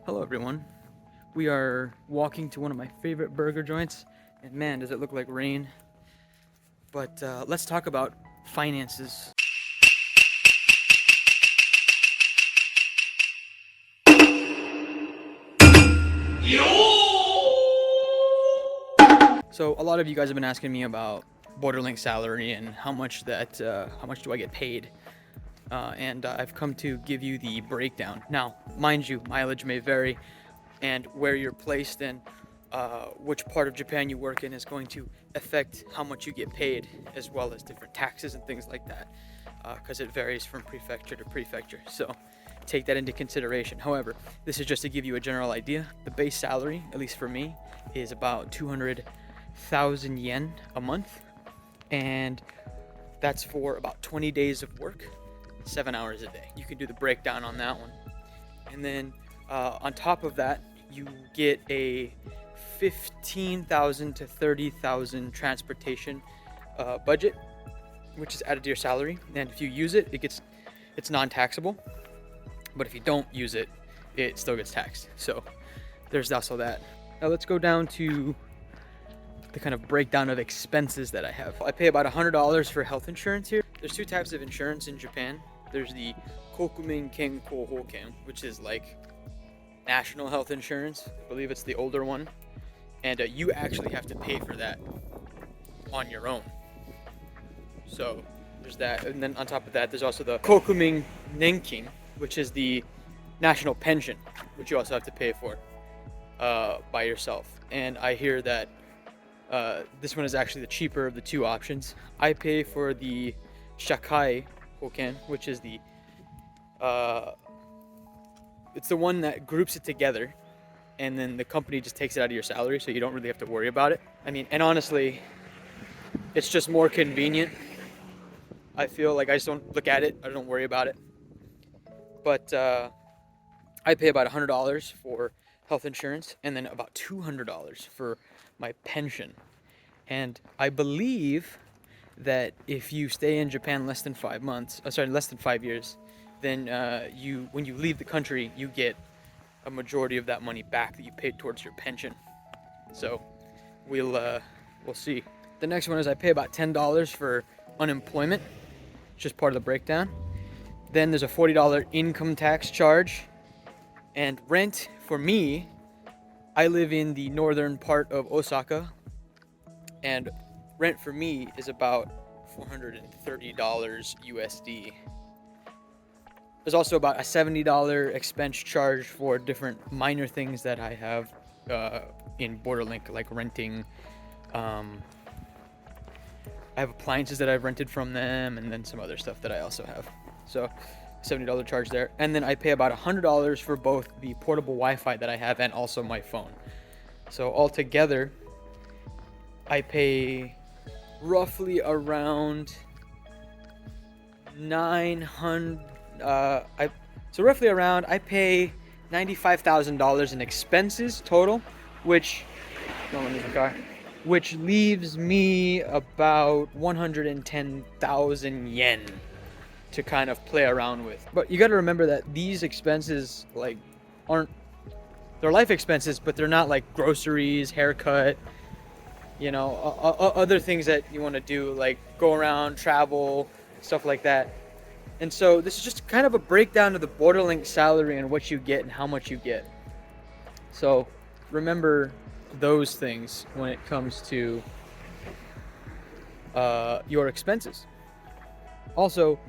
Hello everyone. We are walking to one of my favorite burger joints, and man, does it look like rain. But let's talk about finances. So a lot of you guys have been asking me about Borderlink Salary and how much do I get paid? And I've come to give you the breakdown. Now, mind you, mileage may vary, and where you're placed and which part of Japan you work in is going to affect how much you get paid, as well as different taxes and things like that, because it varies from prefecture to prefecture. So take that into consideration. However, this is just to give you a general idea. The base salary, at least for me, is about 200,000 yen a month, and that's for about 20 days of work, 7 hours a day. You can do the breakdown on that one. And then on top of that, you get a 15,000 to 30,000 transportation budget, which is added to your salary. And if you use it, it's non-taxable. But if you don't use it, it still gets taxed. So there's also that. Now let's go down to the kind of breakdown of expenses that I have. I pay about $100 for health insurance here. There's two types of insurance in Japan. There's the Kokumin Kenkou Hoken, which is like national health insurance. I believe it's the older one. And you actually have to pay for that on your own. So there's that. And then on top of that, there's also the Kokumin Nenkin, which is the national pension, which you also have to pay for by yourself. And I hear that this one is actually the cheaper of the two options. I pay for the Shakai Hoken, which is the it's the one that groups it together, and then the company just takes it out of your salary, so you don't really have to worry about it. I mean, and honestly, it's just more convenient. I feel like I just don't look at it, I don't worry about it. But I pay about $100 for health insurance, and then about $200 for my pension. And I believe that if you stay in Japan less than 5 years, then when you leave the country, you get a majority of that money back that you paid towards your pension. So we'll see. The next one is I pay about $10 for unemployment, just part of the breakdown. Then there's a $40 income tax charge, and rent for me. I live in the northern part of Osaka, and rent for me is about $430 USD. There's also about a $70 expense charge for different minor things that I have in Borderlink, like renting. I have appliances that I've rented from them, and then some other stuff that I also have. So $70 charge there. And then I pay about $100 for both the portable Wi-Fi that I have and also my phone. So altogether, I pay roughly around I pay $95,000 in expenses total, which leaves me about 110,000 yen to kind of play around with. But you got to remember that these expenses they're life expenses, but they're not like groceries, haircut, other things that you want to do, like go around, travel, stuff like that. And so this is just kind of a breakdown of the Borderlink salary and what you get and how much you get. So remember those things when it comes to your expenses. Also,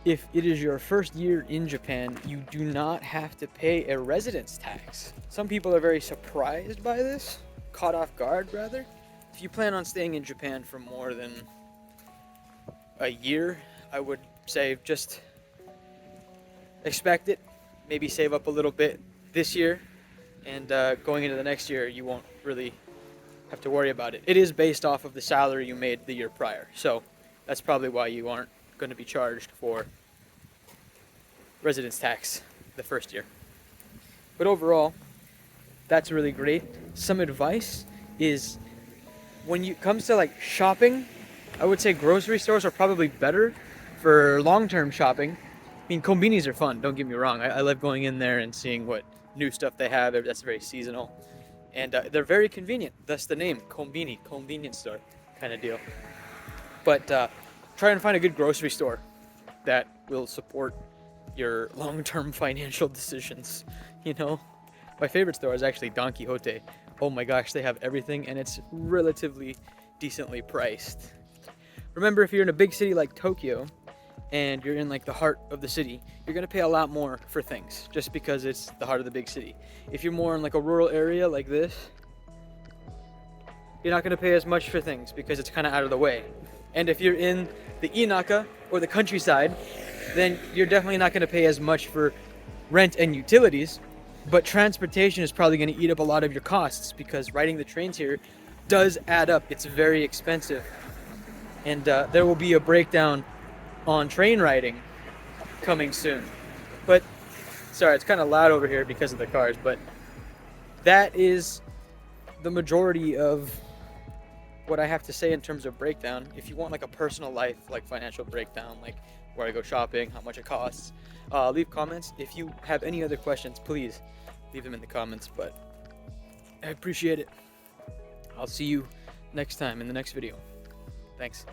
if it is your first year in Japan, you do not have to pay a residence tax. Some people are very surprised by this, caught off guard rather. If you plan on staying in Japan for more than a year, I would say just expect it. Maybe save up a little bit this year, and going into the next year, you won't really have to worry about it. It is based off of the salary you made the year prior, so that's probably why you aren't going to be charged for residence tax the first year. But overall, that's really great. Some advice is when it comes to like shopping, I would say grocery stores are probably better for long-term shopping. I mean, konbinis are fun, don't get me wrong. I love going in there and seeing what new stuff they have that's very seasonal, and they're very convenient. Thus the name Konbini, convenience store kind of deal. But try and find a good grocery store that will support your long-term financial decisions. You know, my favorite store is actually Don Quixote. Oh my gosh, they have everything, and it's relatively decently priced. Remember, if you're in a big city like Tokyo and you're in like the heart of the city, you're gonna pay a lot more for things just because it's the heart of the big city. If you're more in like a rural area like this, you're not gonna pay as much for things because it's kind of out of the way. And if you're in the Inaka or the countryside, then you're definitely not gonna pay as much for rent and utilities, but transportation is probably gonna eat up a lot of your costs because riding the trains here does add up. It's very expensive. And there will be a breakdown on train riding coming soon. But sorry, it's kind of loud over here because of the cars, but that is the majority of what I have to say in terms of breakdown. If you want like a personal life, like financial breakdown, like where I go shopping, how much it costs, leave comments. If you have any other questions, please leave them in the comments, but I appreciate it. I'll see you next time in the next video. Thanks.